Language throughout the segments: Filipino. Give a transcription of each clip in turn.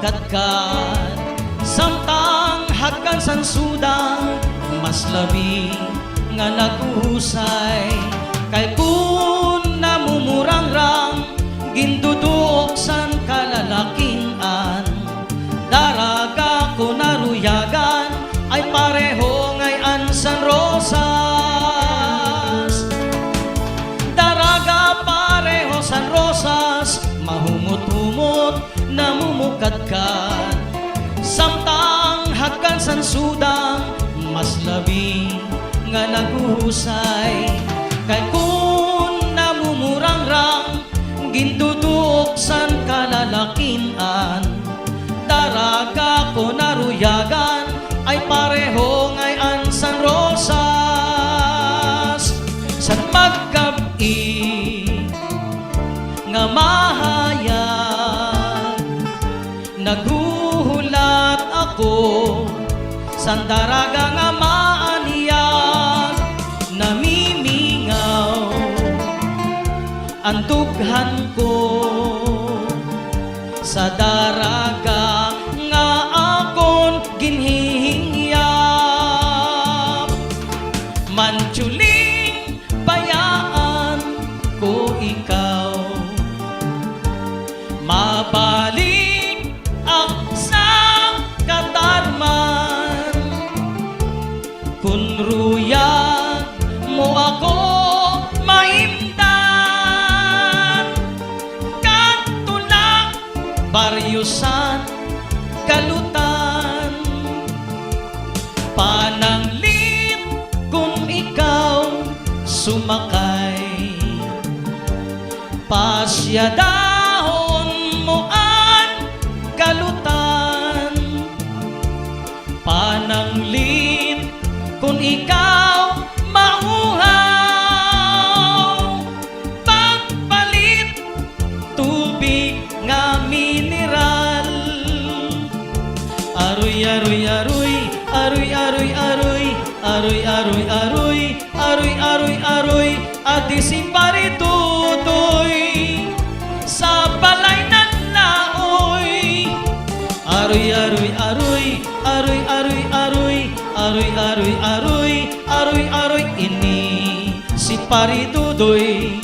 makatkan samtang hagkan san sudang mas labi nga nagusay kay kun namumurangrang gintuduok san kalalakinan daraga ko naruyagan ay pareho ngayon san rosas daraga pareho san rosas mahumot-humot namumukadkan samtang hagkan san sudang mas labi nga nagusay kay kun namumurangrang gintuduok san kalalakinan daraga ko naruyagan ay pareho ngayon san rosas san maggabi nga mahayag naguhulat ako san daraga nga maaniyag namimingaw ang tughan ko sa daraga nga akon ginhihingyap manchuling bayaan ko ikaw mabalik ak sa katarman kun ruyag mo ako maimdan katulak baryusan kalutan pananglit kung ikaw sumakay pasyadahon mo ang kalutan pananglit kung ikaw mauhaw pagpalit tubig nga mineral aroy aroy aroy aroy aroy aroy aroy aroy aroy aroy aroy aroy adi si paritutoy sa balay nan laoy aroy aroy aroy aroy aroy aroy aroy aroy aroy aroy aroy ini si paritutoy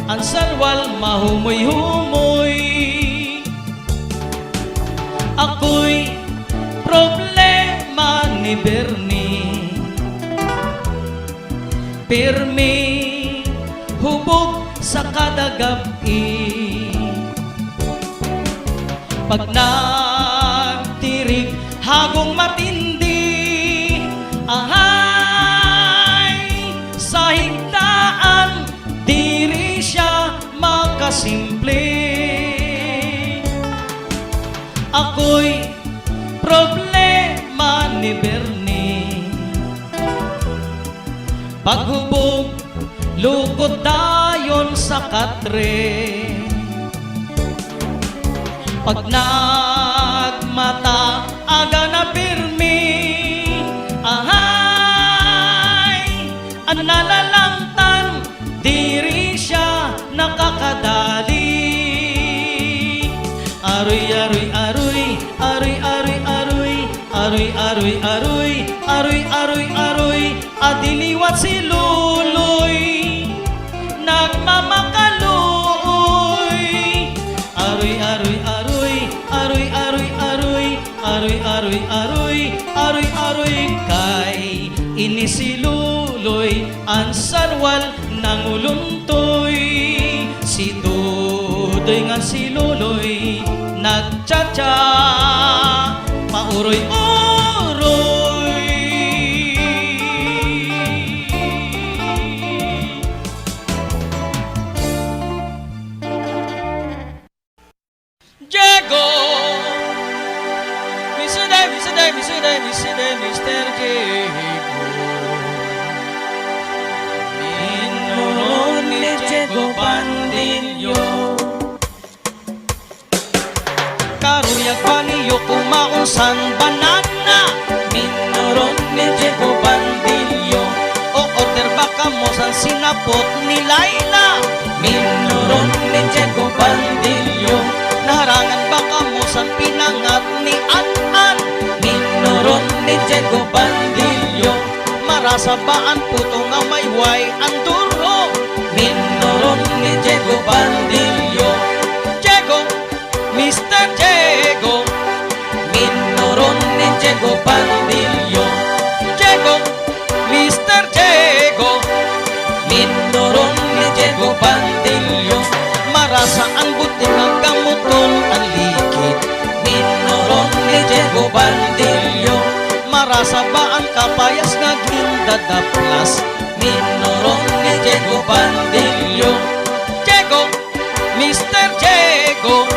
ang salwal mahumoy-humoy ako'y problema ni Bernie pirmi hubog sa kada gabi pag nagtirig hagong matindi ahay sa higdaan diri siya makasimple ako'y problema ni Bernie paghubog lukod dayon sa katre pag nagmata aga na pirmi ahay ang nalalangtan diri siya nakakadali aroy aroy aroy aroy aroy aroy aroy aroy aroy aroy aroy aroy adiliwat si luloy nagmamakaloy aroy aroy aroy aroy aroy aroy aroy aroy aroy aroy aroy kay ini si luloy ang sarwal ng uluntoy si Dudoy nga si luloy nagtsatsa pauroy-uroy Diego Mr. Diego Minuron ni Diego Pandillo karuyag pa niyo kumaunsan banana Minuron ni Diego Pandillo o order baka mo san sinapot ni Laila Minuron ni Diego Pandillo narangan baka mo san pinangat ni An-An, minuron ni Diego Bandilyo, marasabaan puto nga may way anduro, minuron ni Diego Bandilyo. Diego, Mr. Diego, minuron ni Diego Bandilyo. Diego, Mr. Diego, minuron ni Diego Bandilyo, marasa ang buting ang gamuton ang likid, minuron ni Diego Bandilyo, marasa ba ang kapayas nga gindadaplas, minuron ni Diego Bandilyo. Diego, Mr. Diego,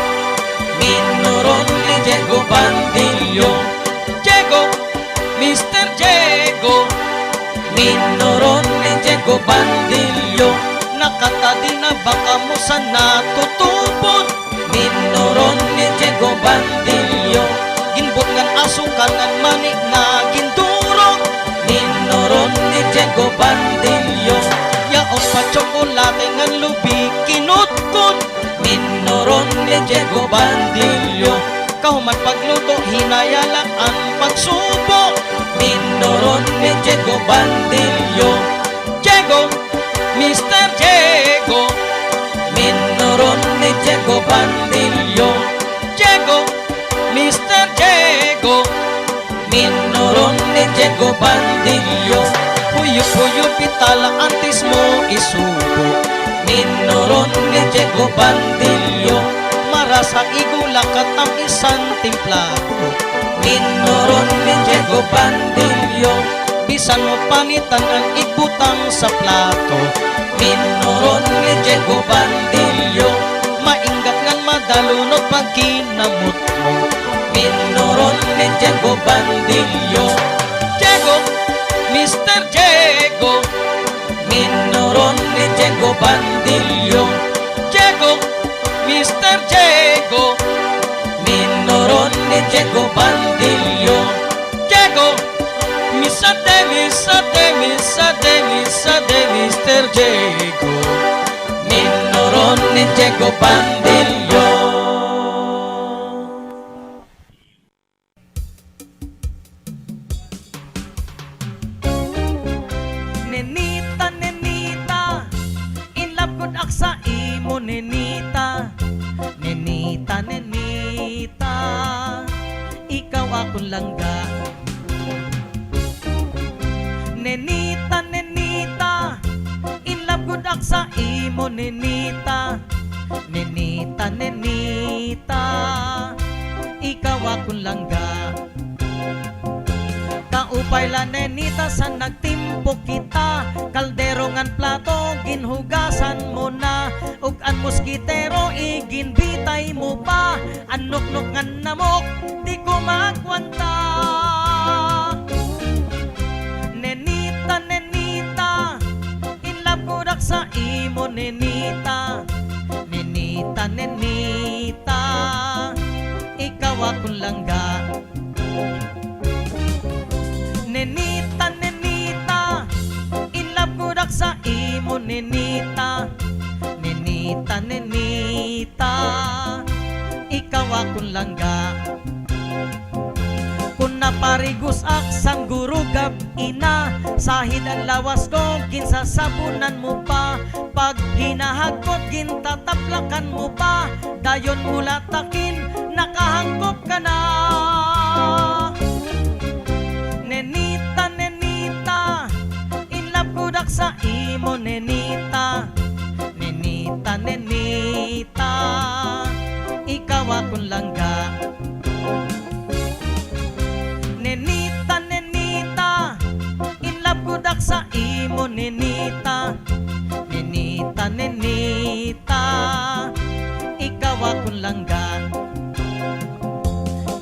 minuron ni Diego Bandilyo. Diego, Mr. Diego, minuron ni Diego Bandilyo, nakatadi na baka mo sa natutupod, minuron ni Diego Bandilyo, ginbot ngan asukan ngan manik nga gindurog, minuron ni Diego Bandilyo, yaong pa tsokolate ngan lubi kinutkot, minuron ni Diego Bandilyo, kahuman pagluto hinayalang ang pagsubo, minuron ni Diego Bandilyo. Diego, Mr. Diego, minuron ni Diego Bandilyo. Diego, Mr. Diego, minuron ni Diego Bandilyo, puyo-puyo pitala antis mo isubo, minuron ni Diego Bandilyo, marasa igulakat ang isang timplado, minuron ni Diego Bandilyo, bisan mo panitan ang igbutang sa plato, minuron ni Diego Bandilyo, maingat ngan madalunod pag kinamot mo, minuron ni Diego Bandilyo. Diego, Mr. Diego, minuron ni Diego Bandilyo. Diego, Mr. Diego, minuron ni Diego Bandilyo. Diego, Mr. Mr. Diego, minuron ni Diego Bandilyo. Nenita, nenita, in love gud ak sa imo nenita, nenita, nenita, ikaw akong langga. Nenita, nenita, in love gud ak sa imo nenita, nenita, nenita, ikaw akong langga. Kaupay la nenita sa nagtimpo kita, kaldero ngan plato ginhugasan mo na, ug an moskitero iginbitay mo pa, anok-nok ngan namok di ko magwanta. Nenita, nenita, in love ko dak sa imo nenita, nenita, nenita, ikaw akong langga. Nenita, nenita, in love ko dak sa imo nenita, nenita, nenita, ikaw akong langga. Kung naparigos ak sang gurugab ina, sahid ang lawas ko ginsasabunan mo pa, pag hinahagkot gintataplakan mo pa, dayon mula takin nakahangkop ka na. Nenita, nenita, in love ko dak sa imo nenita, nenita, nenita, ikaw akong langga. Nenita, nenita, in love ko dak sa imo nenita, nenita, nenita, ikaw akong langga.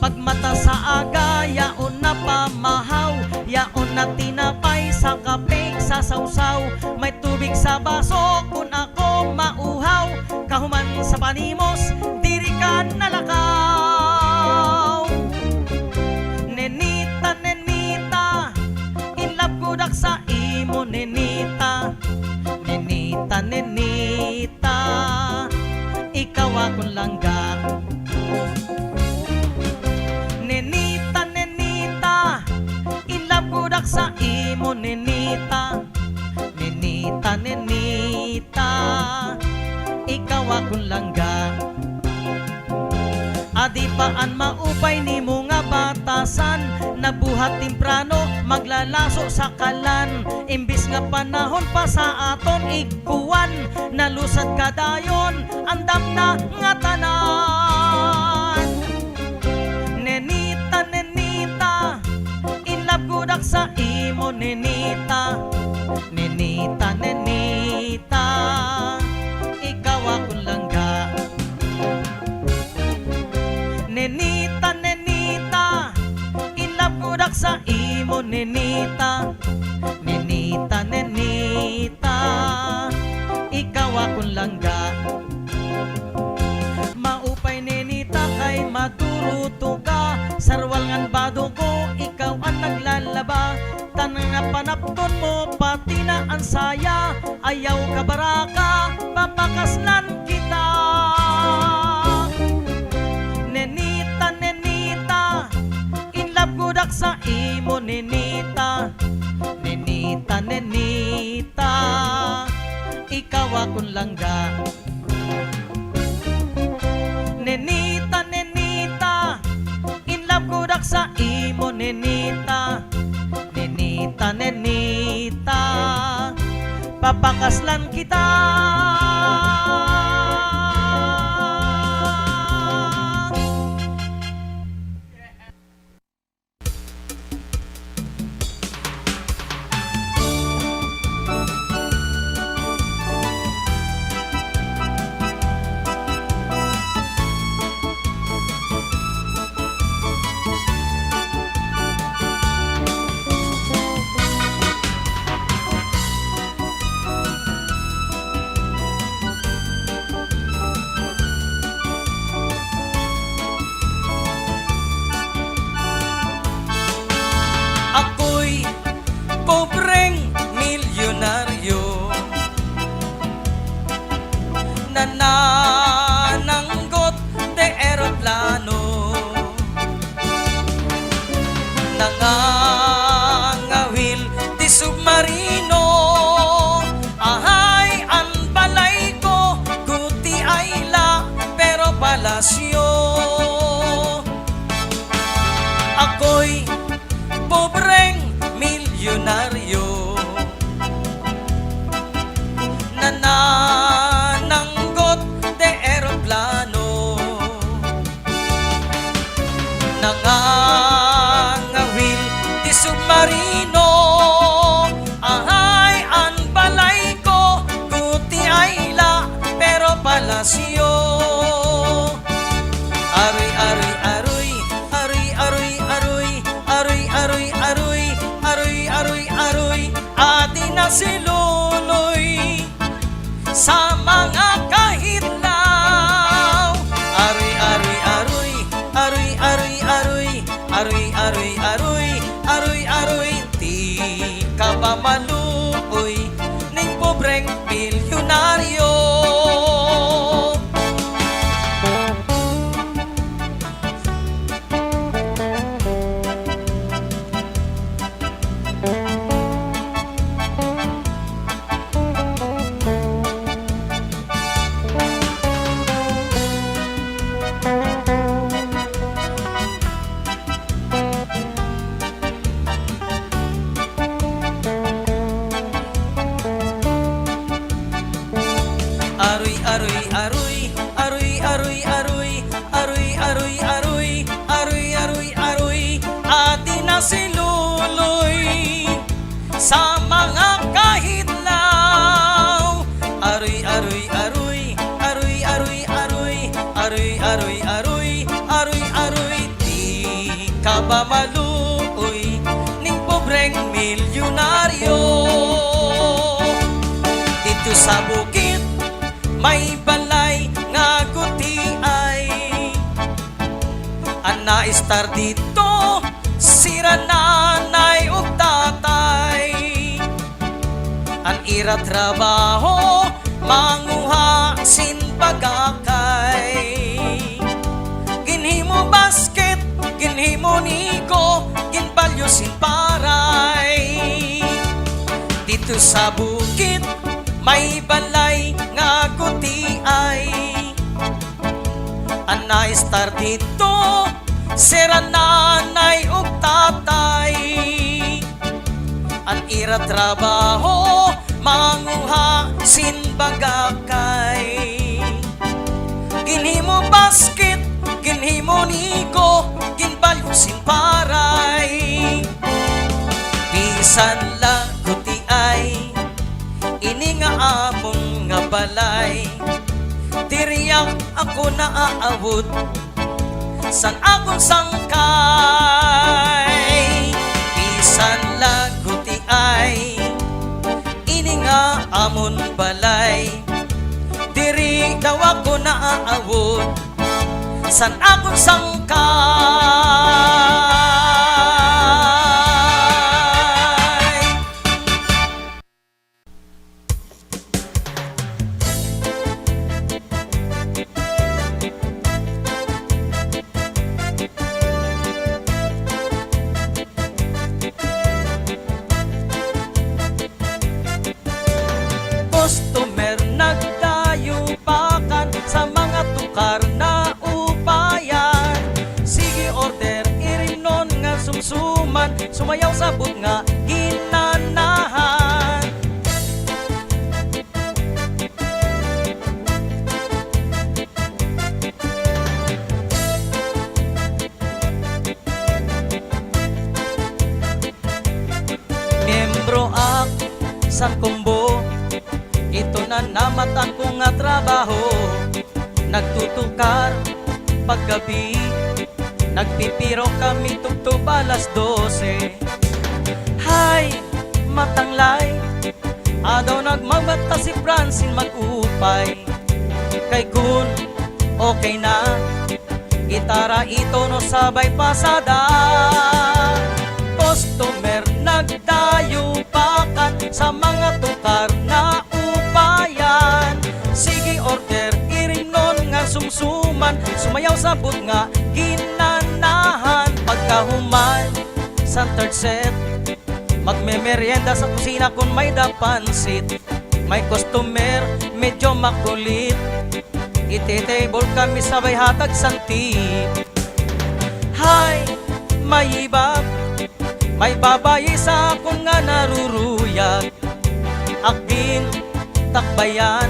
Pagmata sa aga, yaon na pamahaw, yaon na tinapay sa kapeng sa sausaw, may tubig sa baso kung ako mauhaw, kahuman sa panimos, diri ka nalakaw. Nenita, nenita, in love ko dak sa imo nenita, nenita, nenita, ikaw akong langga. langga. Adi paan maupay ni mo nga batasan, nabuhat timprano maglalaso sa kalan. Imbis nga panahon pa sa aton iguan, nalusad kadayon andam na nga tanan. Nenita, nenita, in love gudak sa imo nenita. Nenita, nenita, ikaw akong langga. Nenita, nenita, in love gudak sa imo nenita. Nenita, nenita, ikaw akong langga. Maupay nenita kay maduruto ka, sarwal ngan bado ko ikaw ang naglalaba. Tanang nga panapton mo pati na ang saya, ayaw ka baraka papakaslan kita. Nenita, nenita, in love gudak sa imo nenita. Nenita, nenita, ikaw akong langga. Nenita, nenita, in love gudak sa imo nenita. Nenita, nenita, papakaslan kita. Ako'y pobreng milyonaryo, nanananggot de eroplano, nangangawil di submarino. Ahay ang balay ko, kuti ayla pero palasyo. Ako'y pobreng milyonaryo, nanananggot de eroplano, nangangawil di submarino. Ahay ang balay ko, kuti ayla pero palasyo. Aroy, aroy, aroy, aroy, aroy, aroy, aroy, aroy, aroy, aroy, aroy, aroy, atin na si Luloy sa mga kahitlaw. Aroy, aroy, aroy, aroy, aroy, aroy, aroy, aroy, aroy, aroy, aroy, di ka ba maluoy ning pobreng milyonaryo? Aroy, aroy, aroy, aroy, aroy, aroy, aroy, aroy, aroy, aroy, aroy, aroy, atin na si Luloy sa mga kahitlaw. Aroy, aroy, aroy, aroy, aroy, aroy, aroy, aroy, aroy, aroy, aroy, di ka ba maluoy ning pobreng milyonaryo? Dito sa bukid may balay nga kuti ay ang naistar dito sira nanay ug tatay. Ang ira trabaho manguha sin pagakay, ginhimo basket ginhimo niko ginbalyo sin paray. Dito sa bukid may balay nga kuti ay star dito, sira nanay ug tatay. An ira trabaho, manguha sinbagakay. Ginhimo basket, ginhimo niko, ginbalusin paray. Bisan laguti ay, ini nga among nga balay. Tiriyak ako naaawot, san akong sangkay. Bisan laguti ay, ini nga amon balay. Diri daw ako naaawot, san akong sangkay. Customer nagdayupakan sa mga tukar na upayan. Sige order, irinon nga sumsuman, sumayaw sabot nga ginanahan. Miyembro ako sa kumbo, ito na namatan ko nga trabaho. Nagtutukar paggabi, nagpipiro kami tugtog alas 12. Hay, matanglay, adaw nagmamata si Francine mag-upay. Kay kun, okay na, gitara ito no sabay pasada. Customer nagdayupakan sa mga tukar na upayan. Sige order, irinon nga sumsuman, sumayaw sabot nga ginanahan. Pagkahuman sa third set, magmemeryenda sa kusina kung may dapansit. May customer medyo makulit, iti-table kami sabay hatag santip. Hay, may ibab, may babayi sa akong nga naruruyag. Akin takbayan,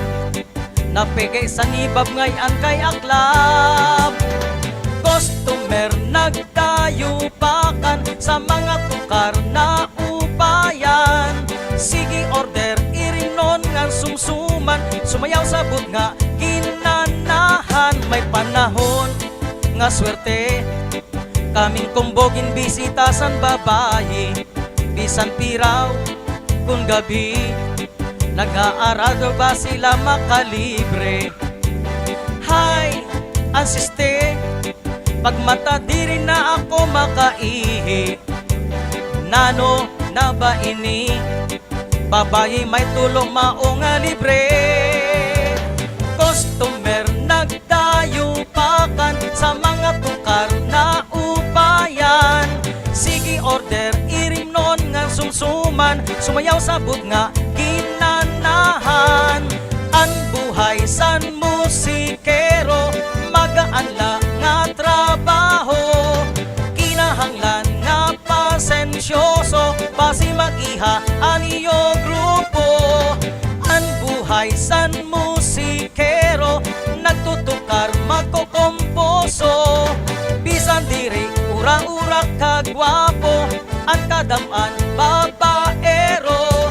napigay sa nibab ngayon kay aklab. Customer nagdayupakan sa mga tukar na upayan. Sige order, irinon nga sumsuman, sumayaw sabot nga ginanahan. May panahon nga swerte, kaming kumbogin bisita san babayi. Bisan piraw kung gabi, nag-aaral ba sila makalibre. Hay, ansiste, pagmata diri na ako makaihi. Nano na ba ini, babayi may tulong mao nga libre. Customer nagdayupakan sa mga tukar na upayan. Sige order, irinon nga sumsuman, sumayaw sabot nga ginanahan. Ang buhay san musikero, magaan lang nga trabaho. Kinahanglan nga pasensyoso, basi mag-iha aniyo grupo. Ang buhay san musikero, nagtutukar magkokomposo. Bisan diri ura-ura kagwapo, ang kadaman babaero.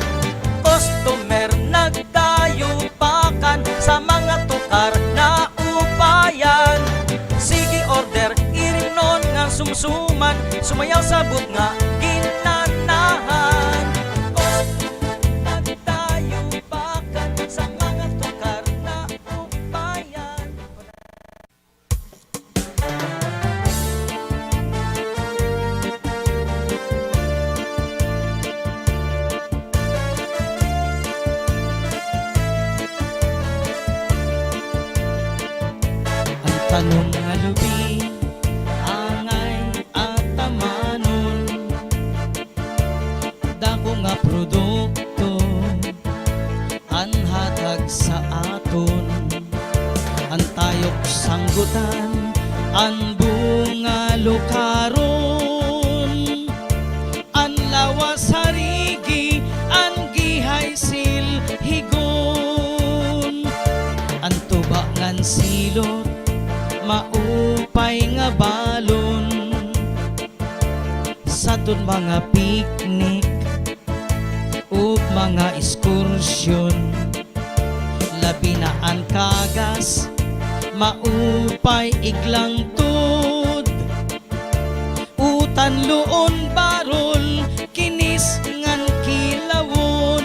Customer nagdayupakan sa mga tukar na upayan. Sige order, irinon nga sumsuman, sumayaw sabot nga ginanahan. Nagdayupakan sa mga tukar na upayan. Tanong nga lubi, angay at tamanon, dako nga produkto, anhatag sa aton. Antayok sanggutan, An bunga lukaron, an lawas harigi, an gihay silhigon, an tubangan silot, maupay nga balon, sa tun mga piknik ug mga ekskursyon, labi na ang kagas, maupay iglang tud, utan luon barol, kinis ngan kilawon,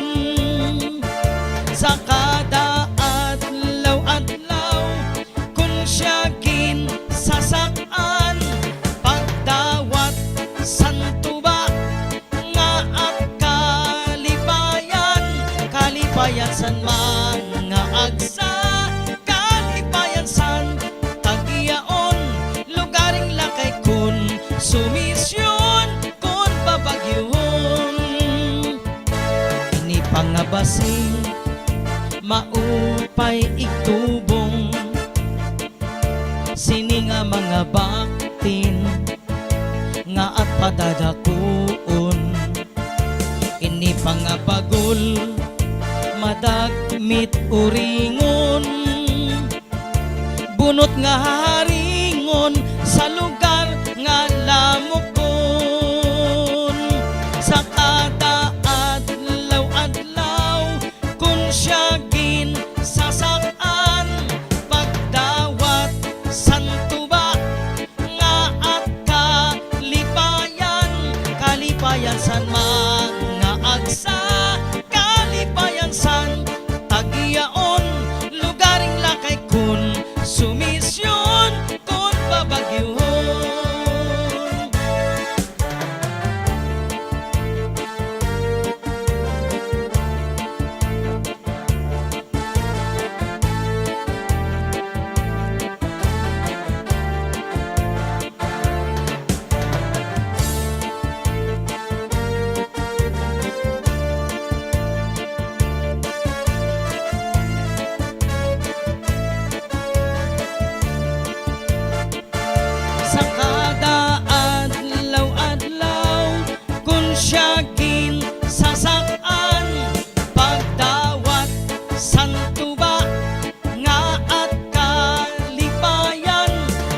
sa kada adlaw-adlaw, kun siya gin sasakan, pagdawat santuba, nga at kalipayan, kalipayan san mga agsa, sumisyon kon babagyon, ini pangabasing maupay igtubong, sini nga mga baktin nga at padadakuon, ini pangabagol madagmit uringon, bunot nga haringon sa lugar nga lamokon, sa kada adlaw-adlaw, kun siya gin sasakan, pagdawat santuba, nga at kalipayan, kalipayan san mga agsa, kalipayan san tagiyaon, lugaring lakay kun sumisyon kon babagyon. Sa kada adlaw-adlaw, kun siya gin sasakan, pagdawat santuba, nga at kalipayan,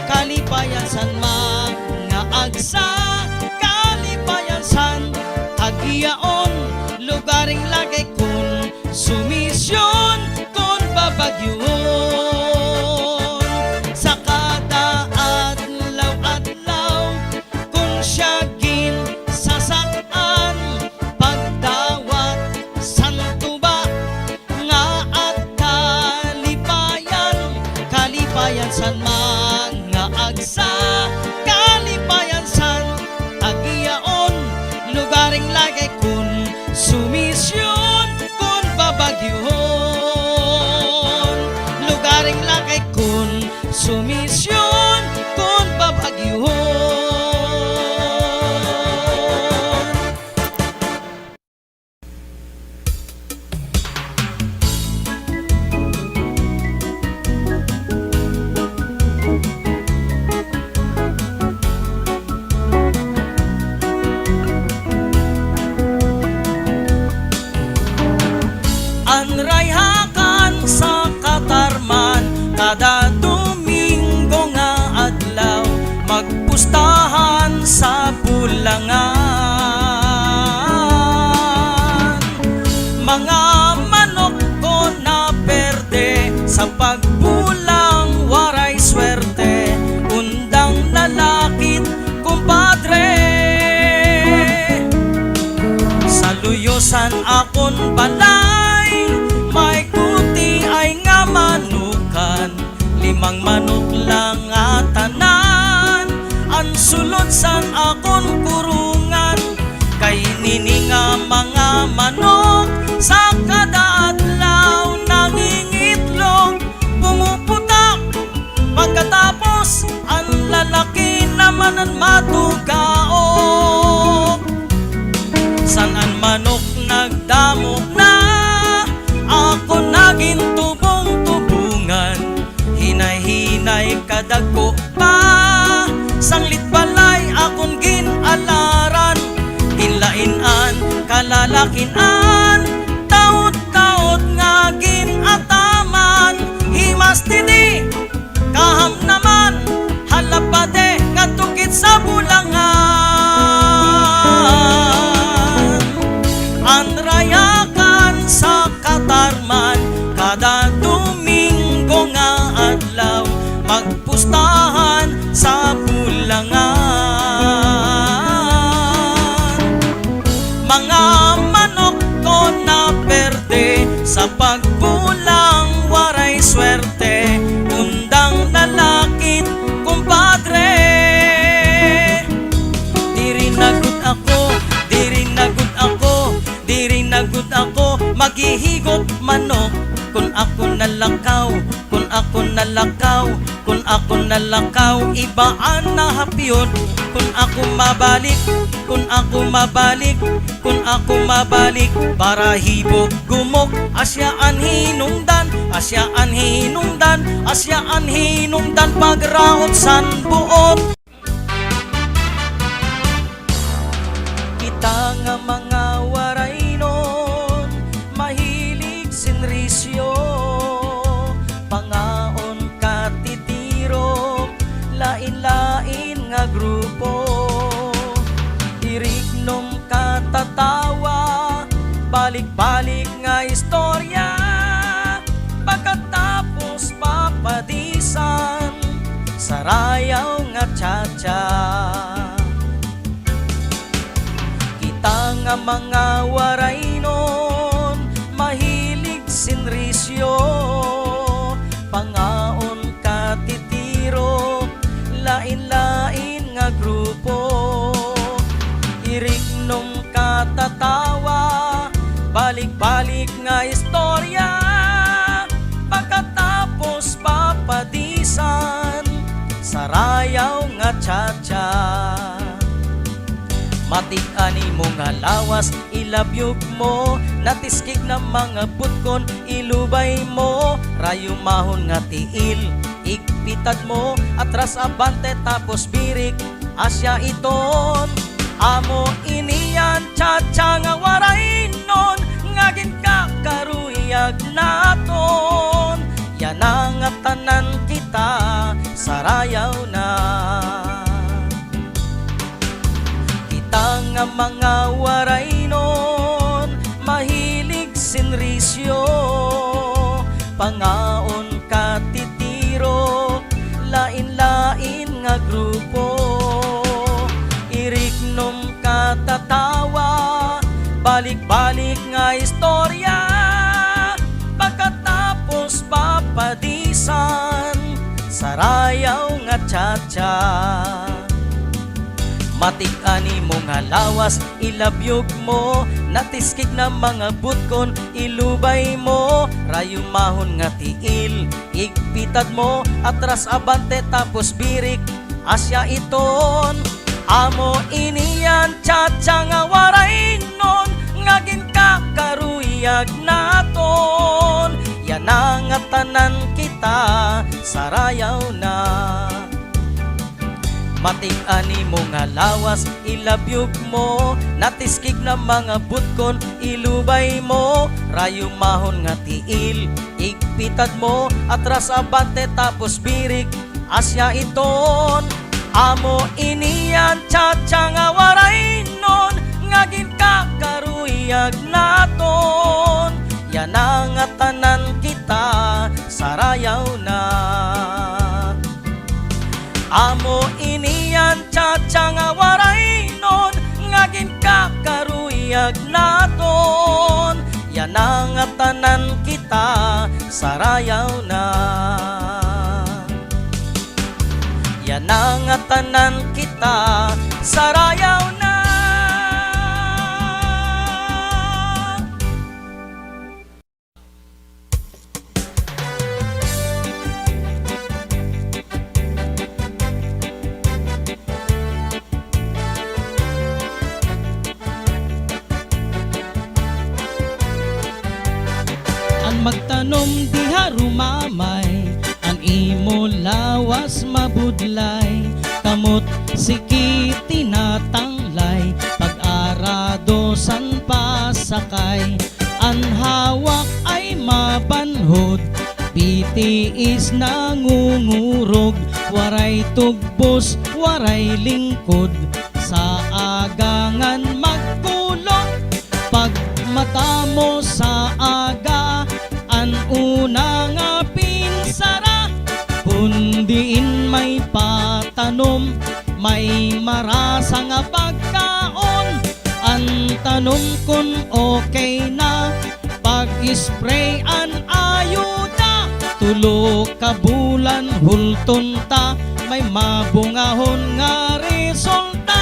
kalipayan san mga agsa, kalipayan san tagiyaon, lugaring lagay kun sumisyon kon babagyon, sa kada adlaw-adlaw, kun siya gin sasakan, pagdawat santuba, nga at kalipayan, kalipayan san mga agsa, kalipayan san tagiyaon, lugaring lagay kun sumisyon kon babagyon, lugaring lagay kun sumisyon kon babagyon. Anrayhakan sa katarman, kada Domingo nga adlaw, magpustahan sa bulangan. Mga manok ko na perde, sa pagbulang waray swerte, undang lalakit kumpadre, sa luyosan akon balay, may kuti ay nga manukan, limang manok lang nga tanan, ang sulod san akon kurungan, kay nini nga mga manok, sa kada adlaw nangingitlog, pumuputak, pagkatapos ang lalaki naman ang matugaok, san ang manok nagdamok na, ako naging tubong-tubungan, hinay-hinay kadagko pa, malalakinan, taot-taot nga ginataman, himas tidi kaham naman, halapade nga tukit sa bulangan. Anrayakan sa katarman, kada Domingo nga adlaw, magpustahan sa bulangan. Mga manok ko na perde, sa pagbulang waray swerte, undang lalakit kumpadre. Diri nagud ako, diri nagud ako, diri nagud ako, maghihigop manok. Kung ako nalakaw, kung ako nalakaw, kung ako nalakaw, ibaan na hapyod. Kung ako mabalik, kung ako mabalik, kung ako mabalik, para hibok gumok, asyaan hinungdan, asyaan hinungdan, asyaan hinungdan, pagraot san buot. Kita nga mga waray nun, mahilig sinrisyo, pangaon katitiro, lain-lain nga grupo. Irignom katatawa, balik-balik nga istorya, pagkatapos papadisan, sarayaw nga tsa-tsa. Kita nga mga waray nun, mahilig sinrisyo, pangaon katitiro, lain-lain nga grupo. Irignom katatawa, balik-balik nga istorya, pagkatapos papadisan, sarayaw nga tsa-tsa. Matik-ani mo nga lawas, ilabyog mo, natiskig na mga putkon, ilubay mo, rayumahon nga tiil, igpitad mo, atras abante tapos birik, asya iton. Amo iniyan, tsa-tsa nga waray nun, nga ginkakaruyag naton, yan ang tanan kita, sarayaw na. Nga mga waray nun, mahilig sinrisyo, pangaon katitiro, lain-lain nga grupo. Irignom katatawa, balik-balik nga istorya, pagkatapos papadisan, sarayaw nga tsa-tsa. Matik-ani mo nga lawas, ilabyog mo, natiskig na mga butkon, ilubay mo, rayumahon nga tiil, igpitad mo, atras abante tapos birik, asya iton. Amo iniyan, tsa-tsa nga waray nun, nga ginkakaruyag naton, yan ang tanan kita, sarayaw na. Matik-ani mo nga lawas, ilabyog mo, natiskig na mga butkon, ilubay mo, rayumahon nga tiil, igpitad mo, atras abante tapos birik, asya iton. Amo iniyan, tsa-tsa nga waray nun, nga ginkakaruyag naton, yan ang tanan kita, sarayaw na. Amo iniyan, tsa-tsa nga waray nun, nga ginkakaruyag naton, yan ang tanan kita, sarayaw na. Yan ang tanan kita, sarayaw na. Magtanom diha rumamay, ang imo lawas mabudlay, kamot siki tinatanglay, pag-arado san pa pasakay. Ang hawak ay mabanhod, bitiis nangungurog, waray tugbos, waray lingkod, sa agangan magkulog. Pag mata mo sa aga, an una nga pinsara, pundiin may patanom, may marasa nga pagkaon. Ang tanong kung okay na, pag-spray an ayuda, tulo ka bulan hulton ta, may mabungahon nga resulta.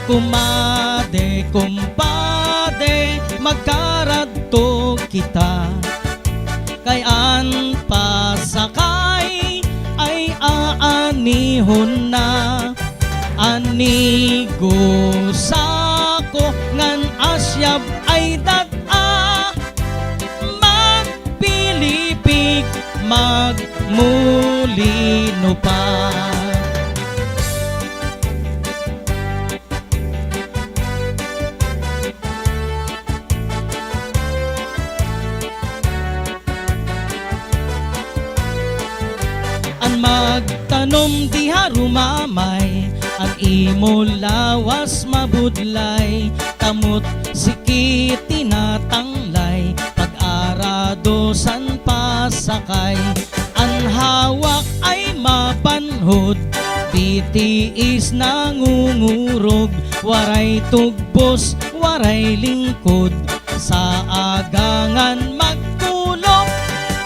Kumade, kumpade, magkaradto kita, kay an pasakay ay aanihon na. Anigo sako ngan asyab ay dad-a, magpilipig magmulino pa. Ang magtanom diha rumamay, ang imo lawas mabudlay, kamot sikit tinatanglay, pag-arado san pasakay. Ang hawak ay mapanhod, bitiis nangungurog, waray tugbos, waray lingkod, sa agangan magkulog.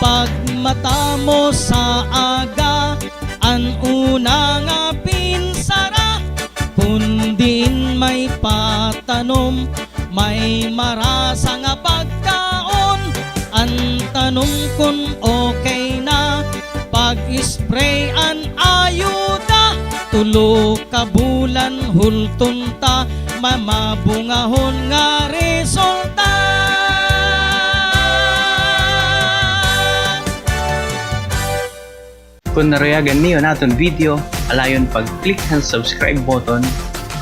Pag mata mo sa aga, an una nga pinsara, kundin may patanom, may marasa nga pagkaon. Ang tanong kung okay na, pag-spray an ayuda, tulo ka bulan hulton ta, mamabungahon nga resulta. Kung narayagan niyo naton video, alayon pag-click ang subscribe button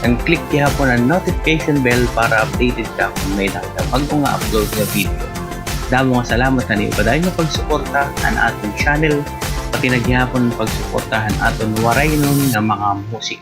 and click gihapon ang notification bell para updated ka kung may bagong upload na video. Damo nga salamat na niyo padayon nga pagsuporta ang ating channel, pati na gihapon pagsuportahan aton waray nun nga mga musik.